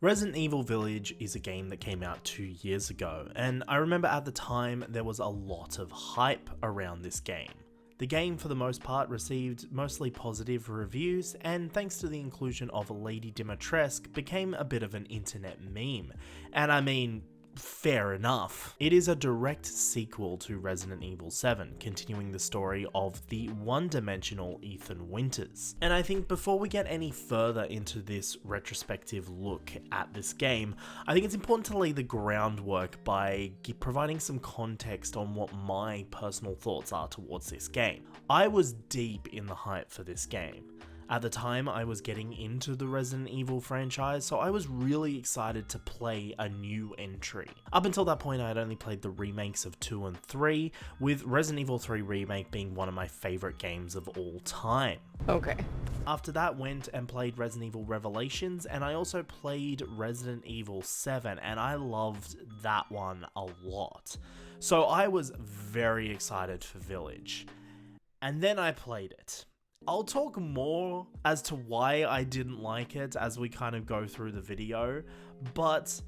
Resident Evil Village is a game that came out 2 years ago, and I remember at the time there was a lot of hype around this game. The game for the most part received mostly positive reviews, and thanks to the inclusion of Lady Dimitrescu became a bit of an internet meme. And I mean, fair enough. It is a direct sequel to Resident Evil 7, continuing the story of the one-dimensional Ethan Winters. And I think before we get any further into this retrospective look at this game, I think it's important to lay the groundwork by providing some context on what my personal thoughts are towards this game. I was deep in the hype for this game. At the time, I was getting into the Resident Evil franchise, so I was really excited to play a new entry. Up until that point, I had only played the remakes of 2 and 3, with Resident Evil 3 Remake being one of my favourite games of all time. Okay. After that, went and played Resident Evil Revelations, and I also played Resident Evil 7, and I loved that one a lot. So I was very excited for Village. And then I played it. I'll talk more as to why I didn't like it as we kind of go through the video, but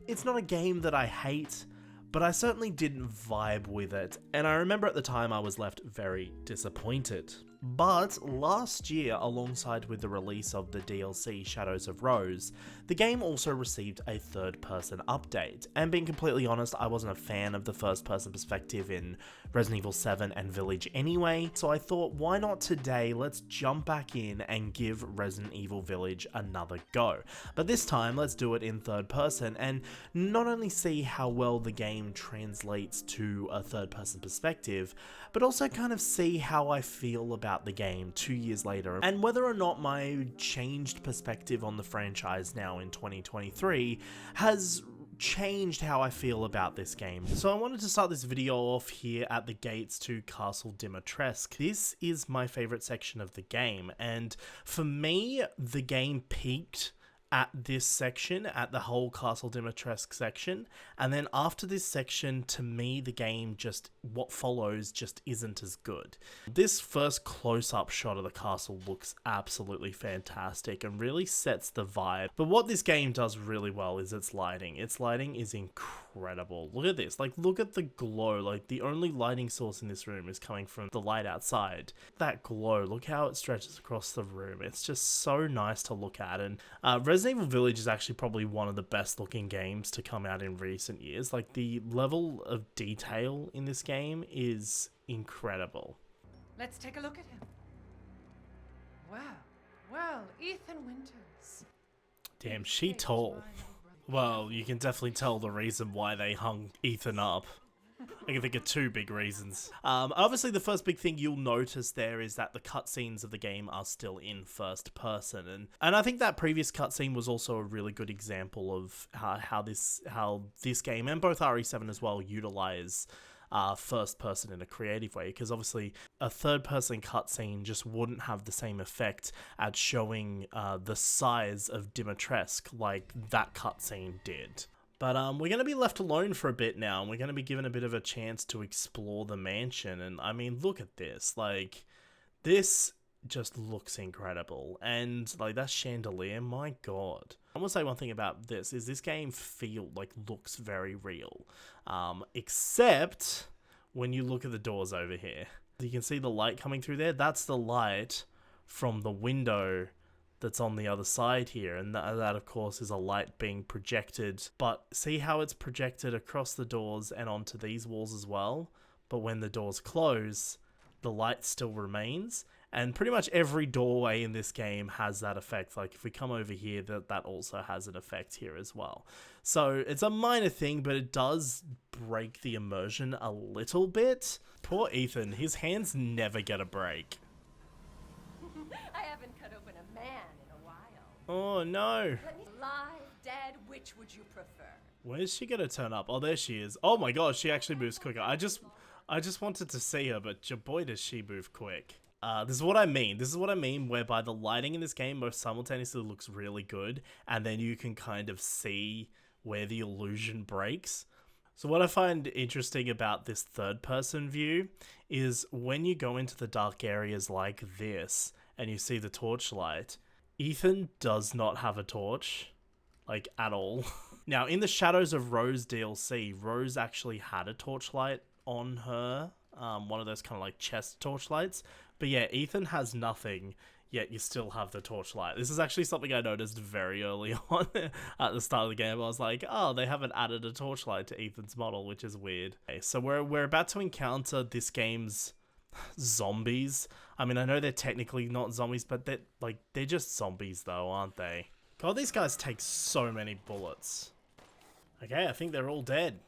it's not a game that I hate, but I certainly didn't vibe with it, and I remember at the time I was left very disappointed. But last year, alongside with the release of the DLC Shadows of Rose, the game also received a third-person update, and being completely honest, I wasn't a fan of the first-person perspective in Resident Evil 7 and Village anyway, so I thought, why not today, let's jump back in and give Resident Evil Village another go. But this time, let's do it in third person, and not only see how well the game translates to a third-person perspective, but also kind of see how I feel about the game 2 years later, and whether or not my changed perspective on the franchise now in 2023 has changed how I feel about this game. So I wanted to start this video off here at the gates to Castle Dimitrescu. This is my favorite section of the game, and for me, the game peaked at this section, at the whole Castle Dimitrescu section, and then after this section, to me, the game just, what follows just isn't as good. This first close-up shot of the castle looks absolutely fantastic and really sets the vibe, but what this game does really well is its lighting. Its lighting is incredible. Look at this, like, look at the glow, like, the only lighting source in this room is coming from the light outside. That glow, look how it stretches across the room. It's just so nice to look at, and Resident Evil Village is actually probably one of the best looking games to come out in recent years. Like, the level of detail in this game is incredible. Let's take a look at him. Well, Ethan Winters. Damn, she tall. Well, you can definitely tell the reason why they hung Ethan up. I can think of two big reasons. Obviously, the first big thing you'll notice there is that the cutscenes of the game are still in first person, and I think that previous cutscene was also a really good example of how this game and both RE7 as well utilize first person in a creative way, because obviously a third person cutscene just wouldn't have the same effect at showing the size of Dimitrescu like that cutscene did. But we're going to be left alone for a bit now, and we're going to be given a bit of a chance to explore the mansion. And I mean, look at this. Like, this just looks incredible. And like, that chandelier, my god. I want to say one thing about this, is this game looks very real. Except when you look at the doors over here. You can see the light coming through there. That's the light from the window that's on the other side here, and that of course is a light being projected, but see how it's projected across the doors and onto these walls as well, but when the doors close, the light still remains, and pretty much every doorway in this game has that effect. Like, if we come over here, that also has an effect here as well. So it's a minor thing, but it does break the immersion a little bit. Poor Ethan, his hands never get a break. I haven't cut open a man in a while. Oh no. Let me live, dead, which would you prefer? Where's she gonna turn up? Oh, there she is. Oh my god, she actually moves quicker. I just wanted to see her, but boy does she move quick. This is what I mean. This is what I mean, whereby the lighting in this game most simultaneously looks really good, and then you can kind of see where the illusion breaks. So what I find interesting about this third-person view is when you go into the dark areas like this, and you see the torchlight, Ethan does not have a torch. like, at all. Now, in the Shadows of Rose DLC, Rose actually had a torchlight on her, one of those kind of like chest torchlights. But yeah, Ethan has nothing, yet you still have the torchlight. This is actually something I noticed very early on at the start of the game. I was like, oh, they haven't added a torchlight to Ethan's model, which is weird. Okay, so we're about to encounter this game's zombies. I mean, I know they're technically not zombies, but they're just zombies though, aren't they? God, these guys take so many bullets. Okay, I think they're all dead.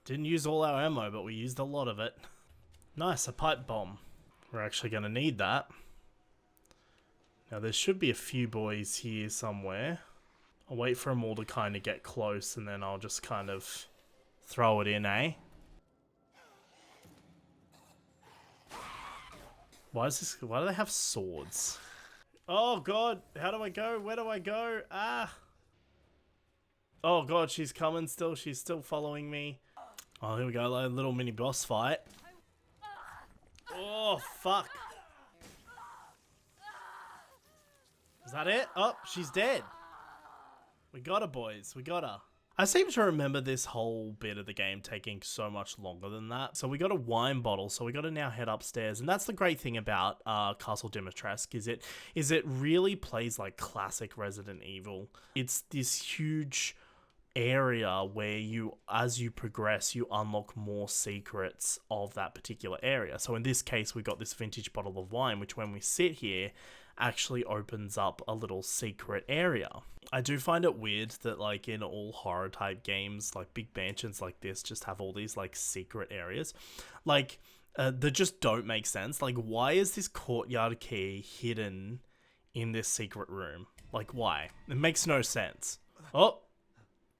Didn't use all our ammo, but we used a lot of it. Nice, a pipe bomb. We're actually going to need that. Now, there should be a few boys here somewhere. I'll wait for them all to kind of get close, and then I'll just kind of throw it in, eh? Why do they have swords? Oh, God. How do I go? Where do I go? Ah. Oh, God, she's coming still. She's still following me. Oh, here we go. Like a little mini boss fight. Oh, fuck. Is that it? Oh, she's dead. We got her, boys. We got her. I seem to remember this whole bit of the game taking so much longer than that. So we got a wine bottle, so we got to now head upstairs. And that's the great thing about Castle Dimitrescu, is it really plays like classic Resident Evil. It's this huge area where as you progress, you unlock more secrets of that particular area. So in this case, we got this vintage bottle of wine, which when we sit here, actually opens up a little secret area. I do find it weird that like in all horror type games, like big mansions like this just have all these like secret areas. Like that just don't make sense. Like, why is this courtyard key hidden in this secret room? Like, why? It makes no sense. Oh,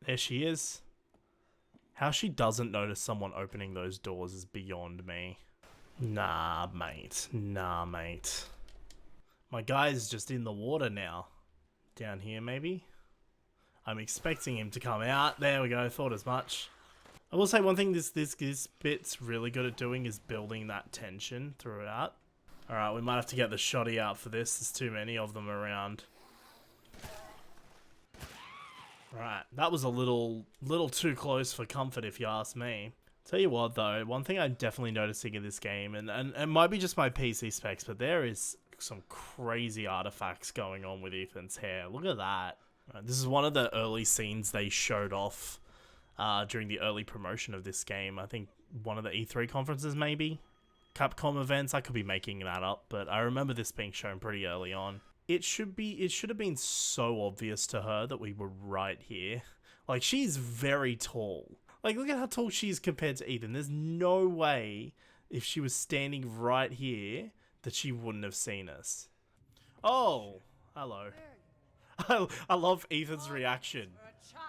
there she is. How she doesn't notice someone opening those doors is beyond me. Nah, mate. Nah, mate. My guy's just in the water now. Down here, maybe? I'm expecting him to come out. There we go. Thought as much. I will say one thing this bit's really good at doing is building that tension throughout. Alright, we might have to get the shotty out for this. There's too many of them around. Right, that was a little too close for comfort if you ask me. Tell you what though, one thing I'm definitely noticing in this game, and it might be just my PC specs, but there is some crazy artifacts going on with Ethan's hair. Look at that. This is one of the early scenes they showed off during the early promotion of this game. I think one of the E3 conferences maybe? Capcom events, I could be making that up, but I remember this being shown pretty early on. It should have been so obvious to her that we were right here. Like, she's very tall. Like, look at how tall she is compared to Ethan. There's no way, if she was standing right here, that she wouldn't have seen us. Oh, hello. I love Ethan's reaction.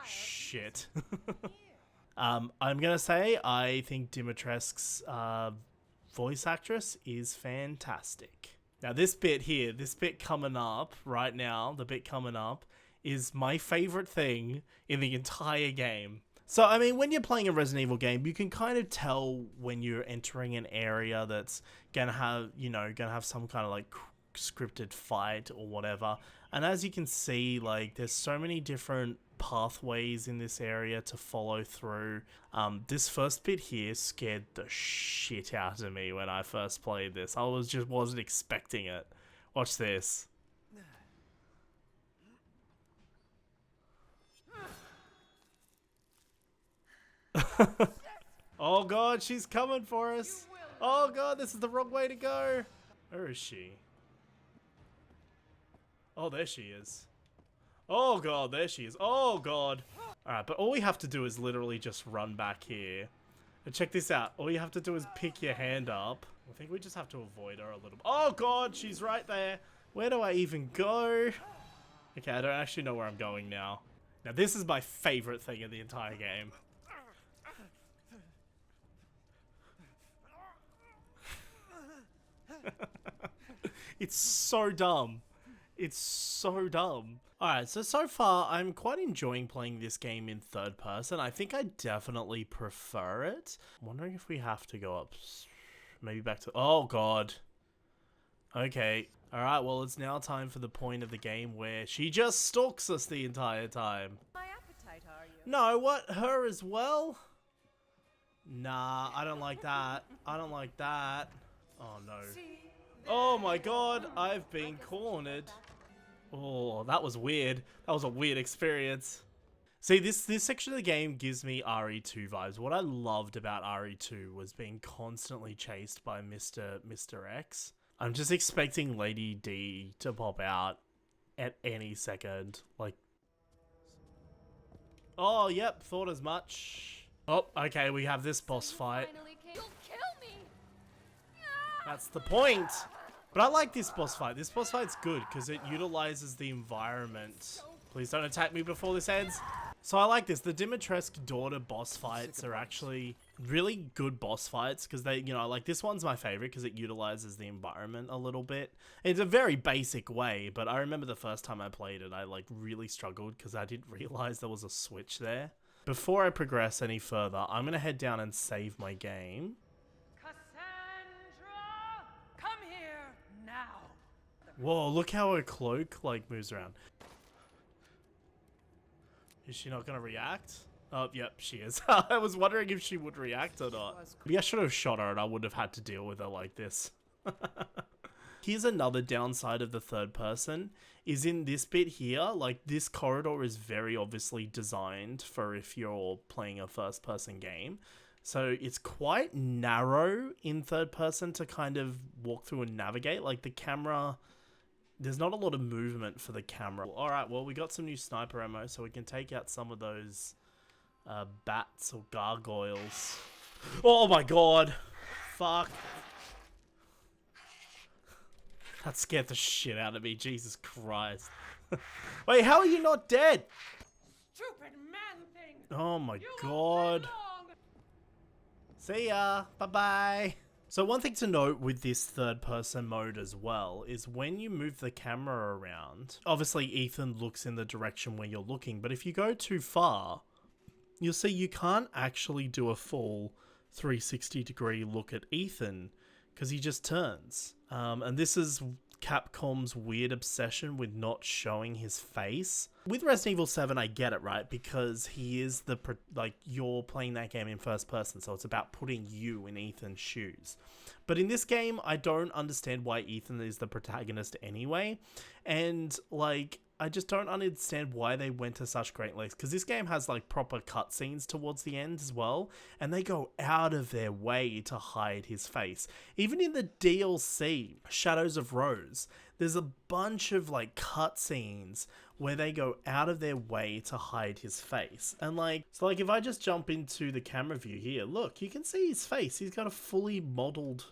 Shit. I'm gonna say, I think Dimitrescu's voice actress is fantastic. Now this bit here, this bit coming up right now, the bit coming up, is my favorite thing in the entire game. So, I mean, when you're playing a Resident Evil game, you can kind of tell when you're entering an area that's gonna have some kind of like scripted fight or whatever. And as you can see, like, there's so many different pathways in this area to follow through. This first bit here scared the shit out of me when I first played this. I wasn't expecting it. Watch this. Oh god, she's coming for us. Oh god, this is the wrong way to go. Where is she? Oh, there she is. Oh god, there she is. Oh god. Alright, but all we have to do is literally just run back here. And check this out. All you have to do is pick your hand up. I think we just have to avoid her a little bit. Oh god, she's right there. Where do I even go? Okay, I don't actually know where I'm going now. Now this is my favorite thing in the entire game. It's so dumb. It's so dumb. Alright, so far I'm quite enjoying playing this game in third person. I think I definitely prefer it. I'm wondering if we have to go up, maybe back to, oh god. Okay, Alright, well, it's now time for the point of the game where she just stalks us the entire time. My appetite, are you? No, what? Her as well? Nah, I don't like that. I don't like that. Oh no. Oh my god, I've been cornered. Oh, that was weird. That was a weird experience. See, this section of the game gives me RE2 vibes. What I loved about RE2 was being constantly chased by Mr. X. I'm just expecting Lady D to pop out at any second. Like, oh, yep, thought as much. Oh, okay, we have this boss fight. You'll kill me. That's the point. But I like this boss fight. This boss fight's good because it utilizes the environment. Please don't attack me before this ends. So I like this. The Dimitrescu daughter boss fights are actually really good boss fights because they, you know, like this one's my favorite because it utilizes the environment a little bit. It's a very basic way, but I remember the first time I played it, I like really struggled because I didn't realize there was a switch there. Before I progress any further, I'm going to head down and save my game. Cassandra, come here now. Whoa, look how her cloak like moves around. Is she not going to react? Oh, yep, she is. I was wondering if she would react or not. Maybe I should have shot her and I would have had to deal with her like this. Here's another downside of the third person, is in this bit here, like this corridor is very obviously designed for if you're playing a first person game. So it's quite narrow in third person to kind of walk through and navigate. Like the camera, there's not a lot of movement for the camera. Alright, well we got some new sniper ammo so we can take out some of those bats or gargoyles. Oh my god! Fuck. That scared the shit out of me, Jesus Christ. Wait, how are you not dead? Stupid man thing. Oh my god. See ya. Bye-bye. So one thing to note with this third person mode as well is when you move the camera around, obviously Ethan looks in the direction where you're looking, but if you go too far, you'll see you can't actually do a full 360 degree look at Ethan because he just turns. And this is Capcom's weird obsession with not showing his face. With Resident Evil 7, I get it, right? Because he is like, you're playing that game in first person, so it's about putting you in Ethan's shoes. But in this game, I don't understand why Ethan is the protagonist anyway. And, like, I just don't understand why they went to such great lengths, because this game has like proper cutscenes towards the end as well, and they go out of their way to hide his face. Even in the DLC, Shadows of Rose, there's a bunch of like cutscenes where they go out of their way to hide his face. And like, so like if I just jump into the camera view here, look, you can see his face. He's got a fully modeled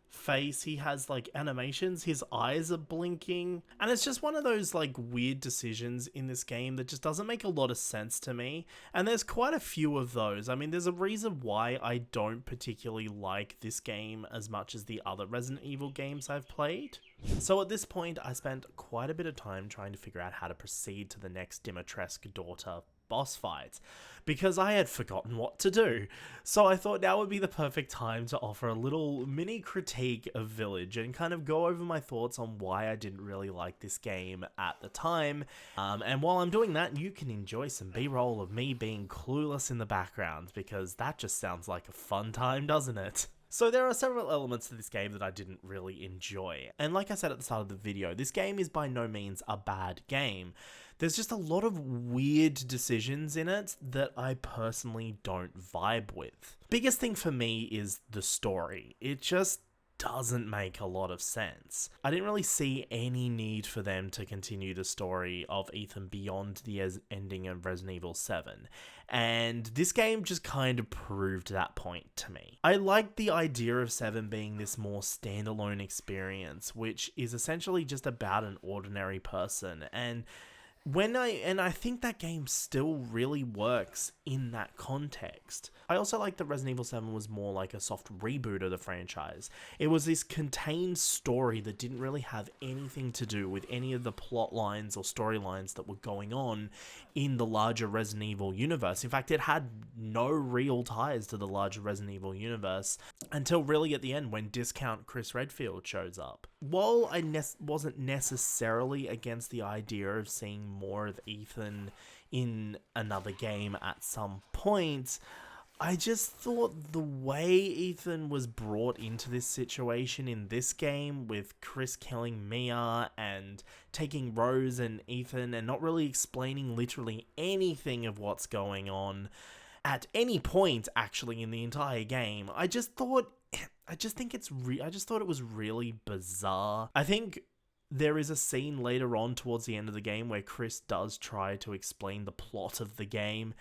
face. He has like animations, his eyes are blinking, and it's just one of those like weird decisions in this game that just doesn't make a lot of sense to me. And there's quite a few of those. I mean, there's a reason why I don't particularly like this game as much as the other Resident Evil games I've played. So at this point, I spent quite a bit of time trying to figure out how to proceed to the next Dimitrescu daughter boss fight, because I had forgotten what to do. So I thought now would be the perfect time to offer a little mini critique of Village and kind of go over my thoughts on why I didn't really like this game at the time. And while I'm doing that, you can enjoy some B-roll of me being clueless in the background, because that just sounds like a fun time, doesn't it? So there are several elements to this game that I didn't really enjoy. And like I said at the start of the video, this game is by no means a bad game. There's just a lot of weird decisions in it that I personally don't vibe with. Biggest thing for me is the story. It just doesn't make a lot of sense. I didn't really see any need for them to continue the story of Ethan beyond the ending of Resident Evil 7. And this game just kind of proved that point to me. I liked the idea of 7 being this more standalone experience, which is essentially just about an ordinary person. And I think that game still really works in that context. I also like that Resident Evil 7 was more like a soft reboot of the franchise. It was this contained story that didn't really have anything to do with any of the plot lines or storylines that were going on in the larger Resident Evil universe. In fact, it had no real ties to the larger Resident Evil universe until really at the end when Discount Chris Redfield shows up. while I wasn't necessarily against the idea of seeing more of Ethan in another game at some point, I just thought the way Ethan was brought into this situation in this game, with Chris killing Mia and taking Rose and Ethan and not really explaining literally anything of what's going on at any point actually in the entire game, I just thought it was really bizarre. I think there is a scene later on towards the end of the game where Chris does try to explain the plot of the game,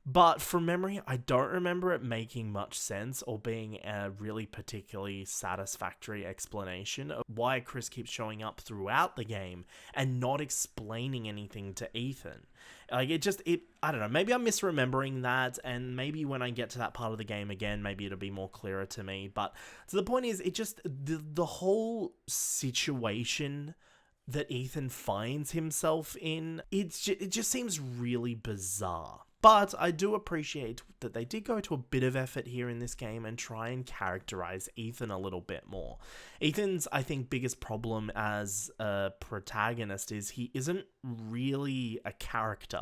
but from memory, I don't remember it making much sense or being a really particularly satisfactory explanation of why Chris keeps showing up throughout the game and not explaining anything to Ethan. Like, I don't know, maybe I'm misremembering that, and maybe when I get to that part of the game again, maybe it'll be more clearer to me. But so the point is, the whole situation that Ethan finds himself in, it just seems really bizarre. But I do appreciate that they did go to a bit of effort here in this game and try and characterize Ethan a little bit more. Ethan's, I think, biggest problem as a protagonist is he isn't really a character.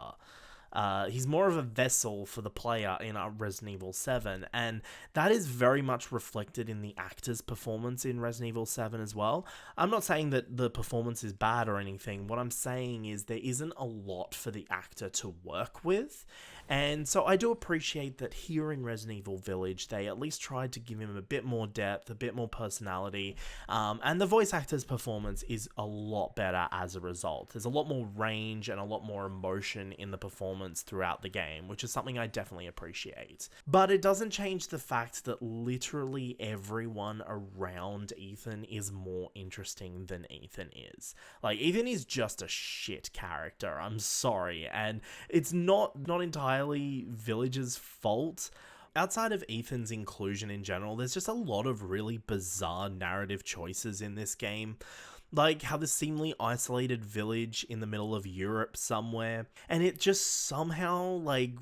He's more of a vessel for the player in Resident Evil 7, and that is very much reflected in the actor's performance in Resident Evil 7 as well. I'm not saying that the performance is bad or anything. What I'm saying is there isn't a lot for the actor to work with, and so I do appreciate that here in Resident Evil Village, they at least tried to give him a bit more depth, a bit more personality, and the voice actor's performance is a lot better as a result. There's a lot more range and a lot more emotion in the performance throughout the game, which is something I definitely appreciate. But it doesn't change the fact that literally everyone around Ethan is more interesting than Ethan is. Like, Ethan is just a shit character, I'm sorry, and it's not entirely Village's fault. Outside of Ethan's inclusion in general, there's just a lot of really bizarre narrative choices in this game. Like how the seemingly isolated village in the middle of Europe somewhere, and it just somehow, like,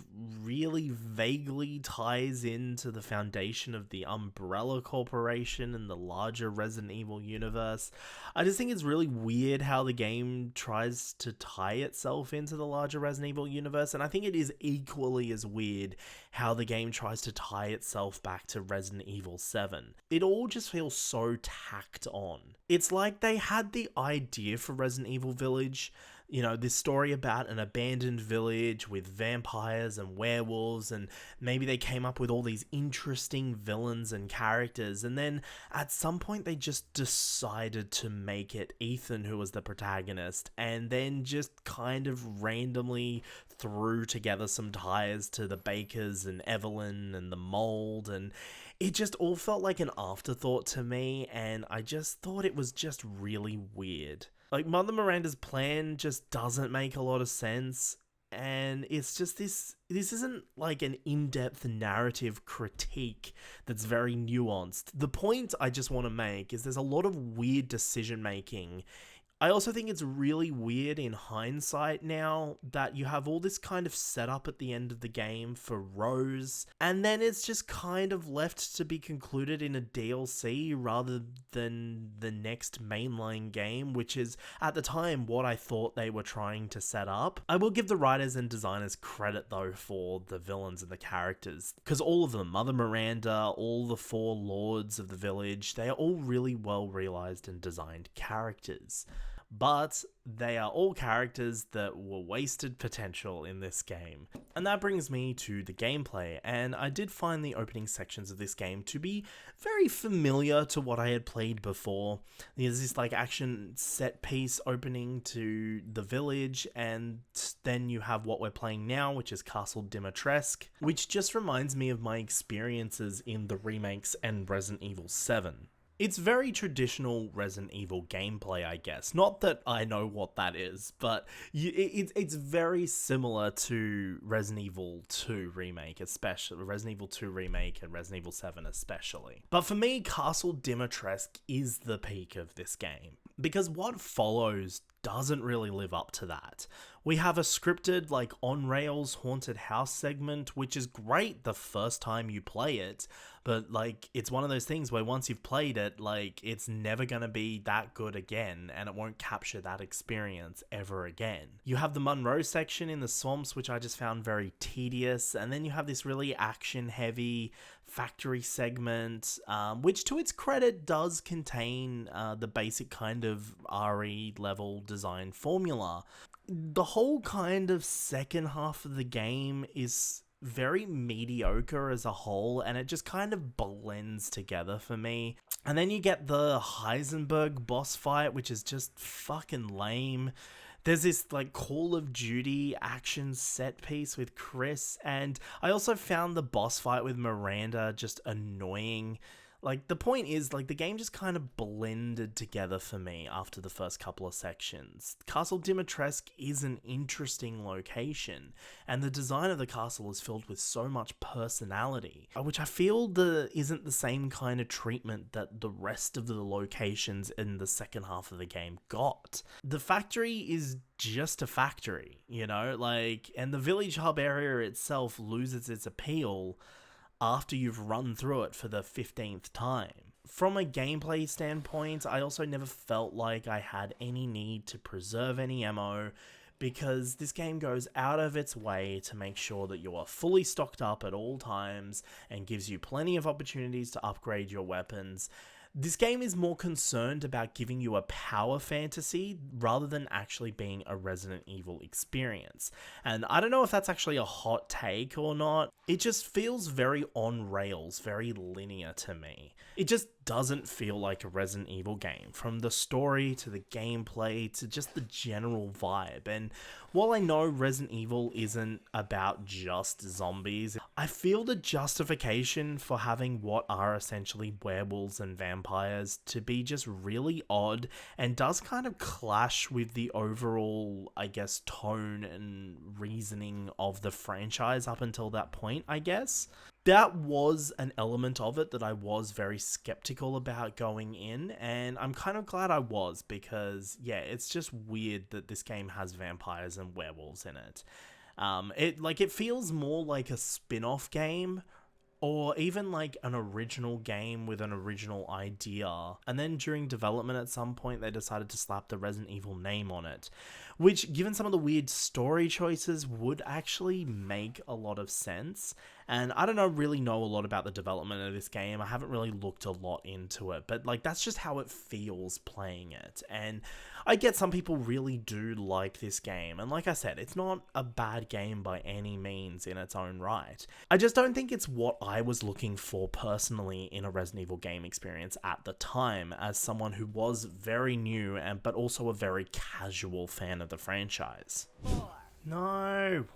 really vaguely ties into the foundation of the Umbrella Corporation and the larger Resident Evil universe. I just think it's really weird how the game tries to tie itself into the larger Resident Evil universe, and I think it is equally as weird how the game tries to tie itself back to Resident Evil 7. It all just feels so tacked on. It's like they had the idea for Resident Evil Village, you know, this story about an abandoned village with vampires and werewolves, and maybe they came up with all these interesting villains and characters, and then at some point they just decided to make it Ethan who was the protagonist, and then just kind of randomly threw together some ties to the Bakers and Evelyn and the Mold, and it just all felt like an afterthought to me, and I just thought it was just really weird. Like, Mother Miranda's plan just doesn't make a lot of sense, and it's just this isn't like an in-depth narrative critique that's very nuanced. The point I just want to make is there's a lot of weird decision-making. I also think it's really weird in hindsight now that you have all this kind of setup at the end of the game for Rose, and then it's just kind of left to be concluded in a DLC rather than the next mainline game, which is, at the time, what I thought they were trying to set up. I will give the writers and designers credit, though, for the villains and the characters, because all of them, Mother Miranda, all the four lords of the village, they are all really well realized and designed characters. But they are all characters that were wasted potential in this game. And that brings me to the gameplay, and I did find the opening sections of this game to be very familiar to what I had played before. There's this like action set piece opening to the village, and then you have what we're playing now, which is Castle Dimitrescu, which just reminds me of my experiences in the remakes and Resident Evil 7. It's very traditional Resident Evil gameplay, I guess. Not that I know what that is, but it's very similar to Resident Evil 2 Remake, especially. Resident Evil 2 Remake and Resident Evil 7 especially. But for me, Castle Dimitrescu is the peak of this game, because what follows doesn't really live up to that. We have a scripted, like, on-rails haunted house segment, which is great the first time you play it, but, like, it's one of those things where once you've played it, like, it's never gonna be that good again, and it won't capture that experience ever again. You have the Monroe section in the swamps, which I just found very tedious, and then you have this really action-heavy factory segment, which to its credit does contain the basic kind of RE level design formula. The whole kind of second half of the game is very mediocre as a whole, and it just kind of blends together for me. And then you get the Heisenberg boss fight, which is just fucking lame. There's this, like, Call of Duty action set piece with Chris, and I also found the boss fight with Miranda just annoying. Like, the point is, like, the game just kind of blended together for me after the first couple of sections. Castle Dimitrescu is an interesting location, and the design of the castle is filled with so much personality, which I feel isn't the same kind of treatment that the rest of the locations in the second half of the game got. The factory is just a factory, you know, like, and the village hub area itself loses its appeal after you've run through it for the 15th time. From a gameplay standpoint, I also never felt like I had any need to preserve any ammo, because this game goes out of its way to make sure that you are fully stocked up at all times and gives you plenty of opportunities to upgrade your weapons. This game is more concerned about giving you a power fantasy rather than actually being a Resident Evil experience. And I don't know if that's actually a hot take or not. It just feels very on rails, very linear to me. It just doesn't feel like a Resident Evil game, from the story to the gameplay to just the general vibe. And while I know Resident Evil isn't about just zombies, I feel the justification for having what are essentially werewolves and vampires to be just really odd, and does kind of clash with the overall, I guess, tone and reasoning of the franchise up until that point, I guess. That was an element of it that I was very skeptical about going in, and I'm kind of glad I was, because, yeah, it's just weird that this game has vampires and werewolves in it. It feels more like a spin-off game, or even like an original game with an original idea, and then during development at some point they decided to slap the Resident Evil name on it, which, given some of the weird story choices, would actually make a lot of sense. And I don't really know a lot about the development of this game. I haven't really looked a lot into it, but like, that's just how it feels playing it. And I get some people really do like this game, and like I said, it's not a bad game by any means in its own right. I just don't think it's what I was looking for personally in a Resident Evil game experience at the time, as someone who was very new but also a very casual fan of the franchise. No.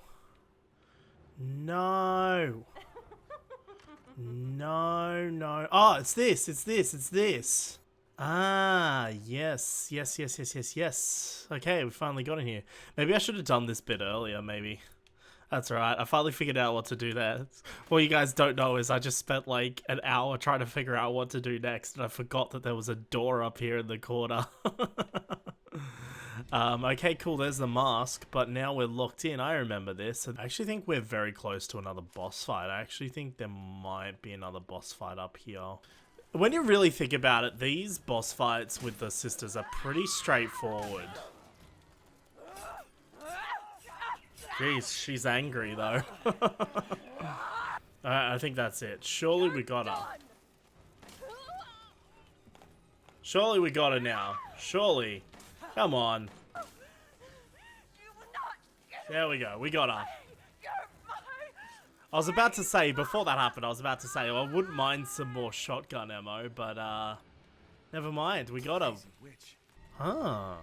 No. No. Oh, it's this. Ah, yes. Okay, we finally got in here. Maybe I should have done this bit earlier, maybe. That's alright, I finally figured out what to do there. What you guys don't know is I just spent like an hour trying to figure out what to do next, and I forgot that there was a door up here in the corner. Okay, cool, there's the mask, but now we're locked in. I remember this. I actually think we're very close to another boss fight. I actually think there might be another boss fight up here. When you really think about it, these boss fights with the sisters are pretty straightforward. Jeez, she's angry though. I think that's it. Surely we got her. Surely we got her now. Surely. Come on. There we go. We got her. I was about to say, before that happened, I wouldn't mind some more shotgun ammo, but never mind. We got her. Huh.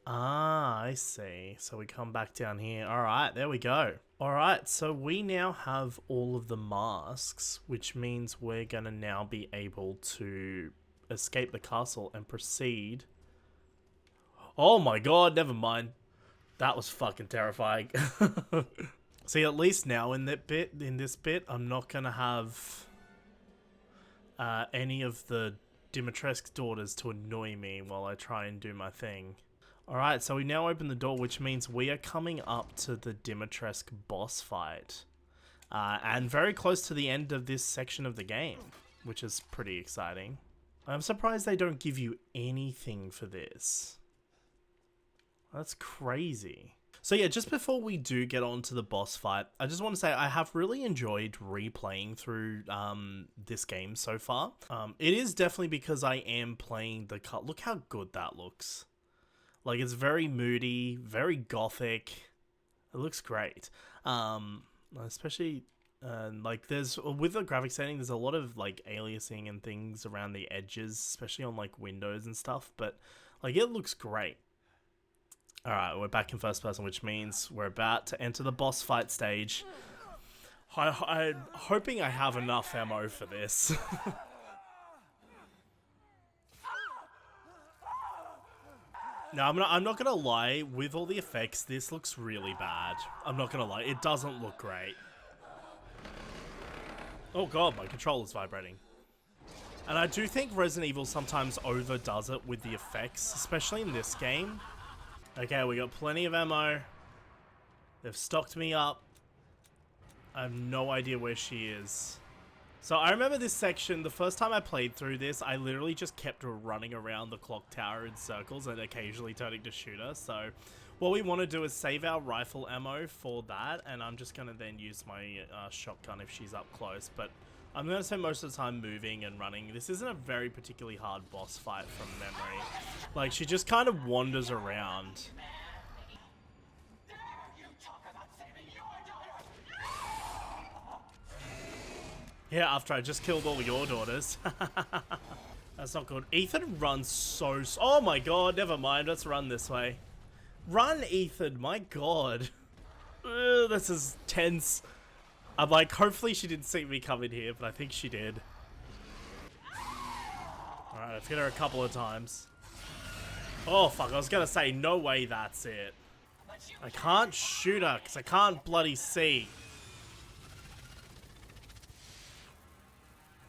Ah, I see. So we come back down here. Alright, there we go. Alright, so we now have all of the masks, which means we're gonna now be able to escape the castle and proceed. Oh my god, never mind. That was fucking terrifying. See, at least now in this bit, I'm not gonna have any of the Dimitrescu daughters to annoy me while I try and do my thing. Alright, so we now open the door, which means we are coming up to the Dimitrescu boss fight. And very close to the end of this section of the game, which is pretty exciting. I'm surprised they don't give you anything for this. That's crazy. So yeah, just before we do get on to the boss fight, I just want to say I have really enjoyed replaying through this game so far. It is definitely because I am playing the cut. Look how good that looks. Like, it's very moody, very gothic. It looks great. Especially like there's, with the graphic setting, there's a lot of like aliasing and things around the edges, especially on like windows and stuff, but like it looks great. Alright, we're back in first person, which means we're about to enter the boss fight stage. I'm hoping I have enough ammo for this. Now, I'm not gonna lie, with all the effects, this looks really bad. I'm not gonna lie, it doesn't look great. Oh god, my controller's vibrating. And I do think Resident Evil sometimes overdoes it with the effects, especially in this game. Okay, we got plenty of ammo. They've stocked me up. I have no idea where she is. So I remember this section, the first time I played through this, I literally just kept running around the clock tower in circles and occasionally turning to shoot her. So what we want to do is save our rifle ammo for that, and I'm just going to then use my shotgun if she's up close. But I'm going to spend most of the time moving and running. This isn't a very particularly hard boss fight from memory. Like, she just kind of wanders around. Yeah, after I just killed all your daughters. That's not good. Ethan runs so... Oh my god, never mind. Let's run this way. Run, Ethan. My god. Ugh, this is tense. I'm like, hopefully she didn't see me coming here, but I think she did. Alright, I've hit her a couple of times. Oh, fuck. I was gonna say, no way that's it. I can't shoot her, because I can't bloody see.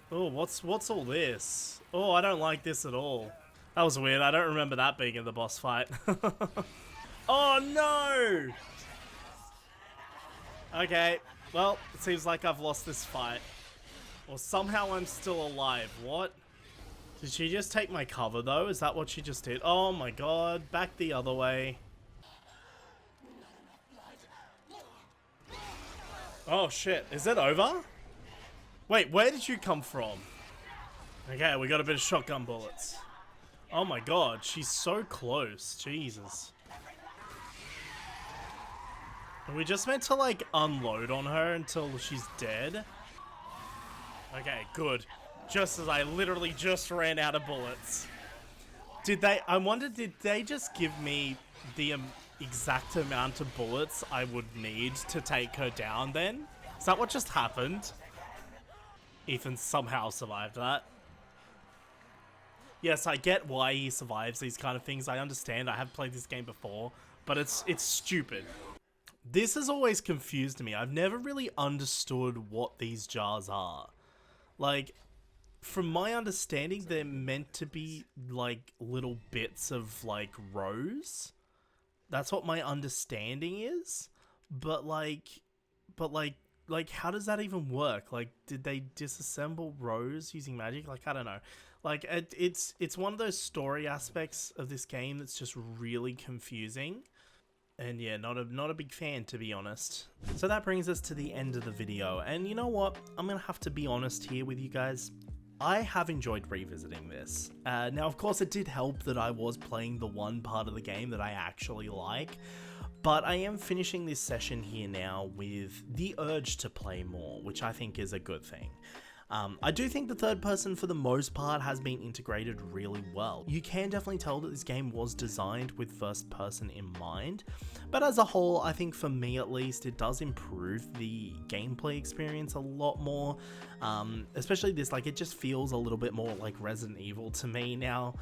Oh, what's all this? Oh, I don't like this at all. That was weird. I don't remember that being in the boss fight. Oh, no! Okay, well, it seems like I've lost this fight. Or somehow I'm still alive. What? Did she just take my cover, though? Is that what she just did? Oh, my God. Back the other way. Oh, shit. Is it over? Wait, where did you come from? Okay, we got a bit of shotgun bullets. Oh my god, she's so close. Jesus. Are we just meant to, like, unload on her until she's dead? Okay, good. Just as I literally just ran out of bullets. I wonder, did they just give me the exact amount of bullets I would need to take her down then? Is that what just happened? Ethan somehow survived that. Yes, I get why he survives these kind of things. I understand. I have played this game before, but it's stupid. This has always confused me. I've never really understood what these jars are. Like, from my understanding, they're meant to be like little bits of like rose. That's what my understanding is. But how does that even work? Like, did they disassemble Rose using magic? Like, I don't know. Like, it's one of those story aspects of this game that's just really confusing. And yeah, not a big fan, to be honest. So that brings us to the end of the video. And you know what? I'm gonna have to be honest here with you guys. I have enjoyed revisiting this. Now, of course, it did help that I was playing the one part of the game that I actually like. But I am finishing this session here now with the urge to play more, which I think is a good thing. I do think the third person for the most part has been integrated really well. You can definitely tell that this game was designed with first person in mind, but as a whole, I think for me at least, it does improve the gameplay experience a lot more. Especially this, like, it just feels a little bit more like Resident Evil to me now.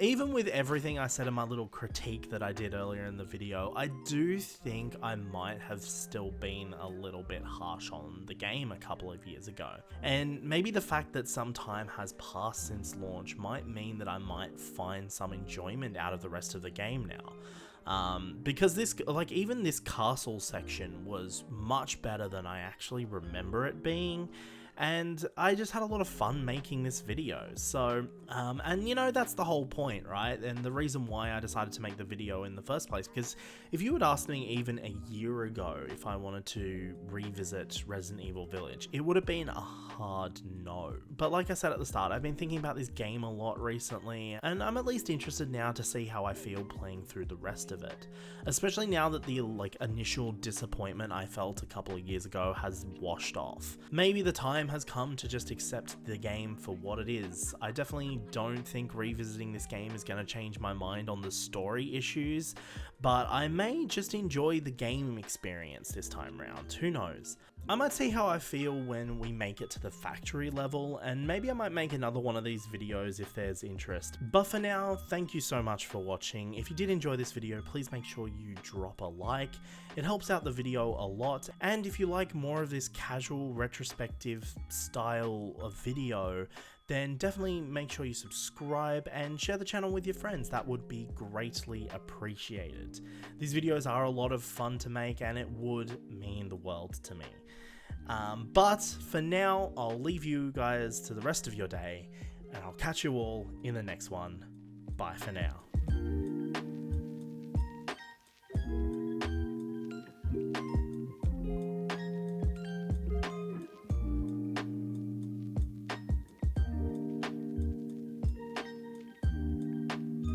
Even with everything I said in my little critique that I did earlier in the video, I do think I might have still been a little bit harsh on the game a couple of years ago. And maybe the fact that some time has passed since launch might mean that I might find some enjoyment out of the rest of the game now. Because this, like, even this castle section was much better than I actually remember it being, and I just had a lot of fun making this video. So, and you know, that's the whole point, right? And the reason why I decided to make the video in the first place, because if you had asked me even a year ago if I wanted to revisit Resident Evil Village, it would have been a hard no. But like I said at the start, I've been thinking about this game a lot recently, and I'm at least interested now to see how I feel playing through the rest of it. Especially now that the initial disappointment I felt a couple of years ago has washed off. Maybe the time has come to just accept the game for what it is. I definitely don't think revisiting this game is going to change my mind on the story issues, but I may just enjoy the game experience this time round, who knows. I might see how I feel when we make it to the factory level, and maybe I might make another one of these videos if there's interest. But for now, thank you so much for watching. If you did enjoy this video, please make sure you drop a like. It helps out the video a lot, and if you like more of this casual retrospective style of video, then definitely make sure you subscribe and share the channel with your friends. That would be greatly appreciated. These videos are a lot of fun to make, and it would mean the world to me. But for now, I'll leave you guys to the rest of your day, and I'll catch you all in the next one. Bye for now.